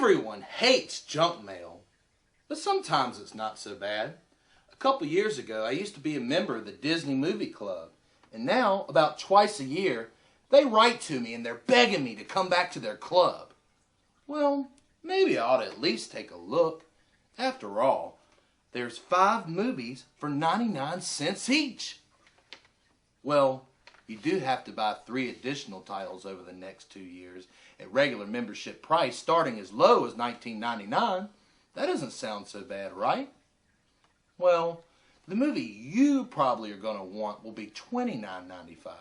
Everyone hates junk mail, but sometimes it's not so bad. A couple years ago, I used to be a member of the Disney Movie Club, and now, about twice a year, they write to me and they're begging me to come back to their club. Well, maybe I ought to at least take a look. After all, there's 5 movies for 99 cents each. Well, you do have to buy 3 additional titles over the next 2 years at regular membership price starting as low as $19.99. That doesn't sound so bad, right? Well, the movie you probably are going to want will be $29.95.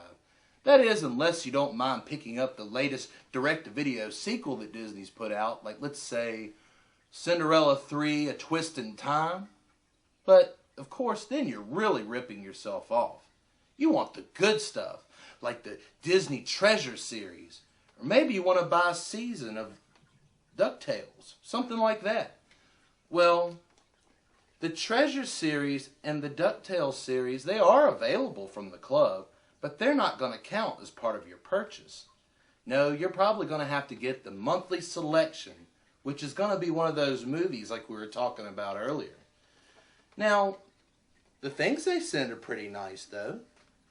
That is, unless you don't mind picking up the latest direct-to-video sequel that Disney's put out, like, let's say, Cinderella 3, A Twist in Time. But, of course, then you're really ripping yourself off. You want the good stuff, like the Disney Treasure series. Or maybe you want to buy a season of DuckTales, something like that. Well, the Treasure series and the DuckTales series, they are available from the club, but they're not going to count as part of your purchase. No, you're probably going to have to get the monthly selection, which is going to be one of those movies like we were talking about earlier. Now, the things they send are pretty nice, though.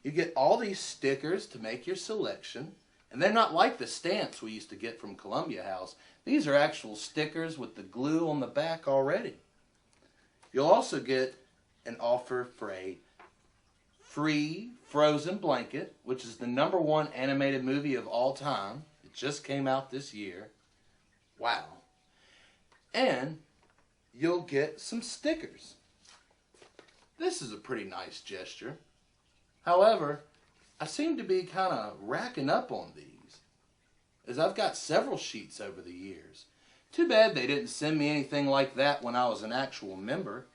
You get all these stickers to make your selection, and they're not like the stamps we used to get from Columbia House. These are actual stickers with the glue on the back already. You'll also get an offer for a free Frozen blanket, which is the #1 animated movie of all time. It just came out this year. Wow. And you'll get some stickers. This is a pretty nice gesture. However, I seem to be kind of racking up on these, as I've got several sheets over the years. Too bad they didn't send me anything like that when I was an actual member.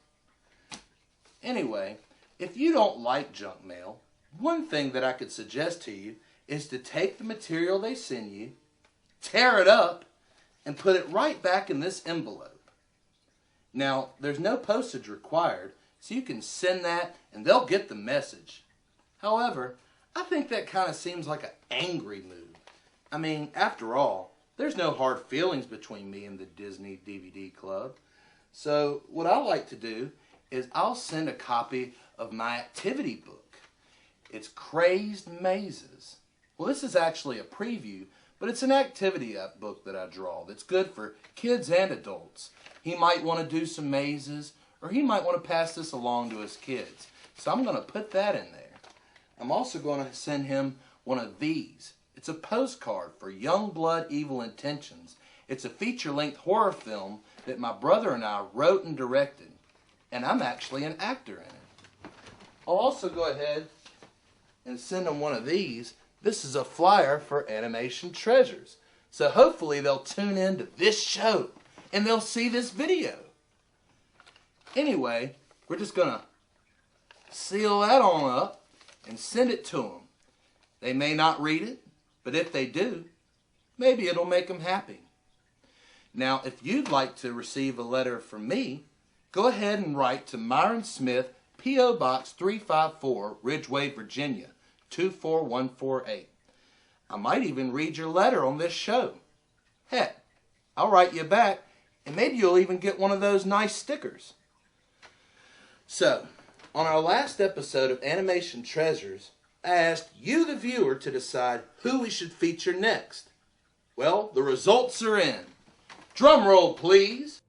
Anyway, if you don't like junk mail, one thing that I could suggest to you is to take the material they send you, tear it up, and put it right back in this envelope. Now, there's no postage required, so you can send that and they'll get the message. However, I think that kind of seems like an angry move. I mean, after all, there's no hard feelings between me and the Disney DVD Club. So what I like to do is I'll send a copy of my activity book. It's Crazed Mazes. Well, this is actually a preview, but it's an activity book that I draw that's good for kids and adults. He might want to do some mazes, or he might want to pass this along to his kids. So I'm going to put that in there. I'm also going to send him one of these. It's a postcard for Young Blood Evil Intentions. It's a feature-length horror film that my brother and I wrote and directed. And I'm actually an actor in it. I'll also go ahead and send him one of these. This is a flyer for Animation Treasures. So hopefully they'll tune in to this show and they'll see this video. Anyway, we're just going to seal that on up and send it to them. They may not read it, but if they do, maybe it'll make them happy. Now, if you'd like to receive a letter from me, go ahead and write to Myron Smith, P.O. Box 354, Ridgeway, Virginia, 24148. I might even read your letter on this show. Heck, I'll write you back, and maybe you'll even get one of those nice stickers. So, on our last episode of Animation Treasures, I asked you, the viewer, to decide who we should feature next. Well, the results are in. Drum roll, please.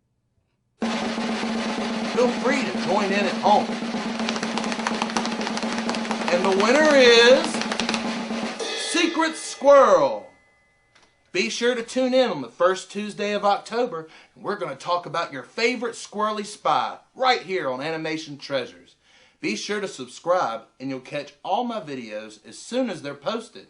Feel free to join in at home. And the winner is Secret Squirrel. Be sure to tune in on the first Tuesday of October, and we're going to talk about your favorite squirrely spy right here on Animation Treasures. Be sure to subscribe, and you'll catch all my videos as soon as they're posted.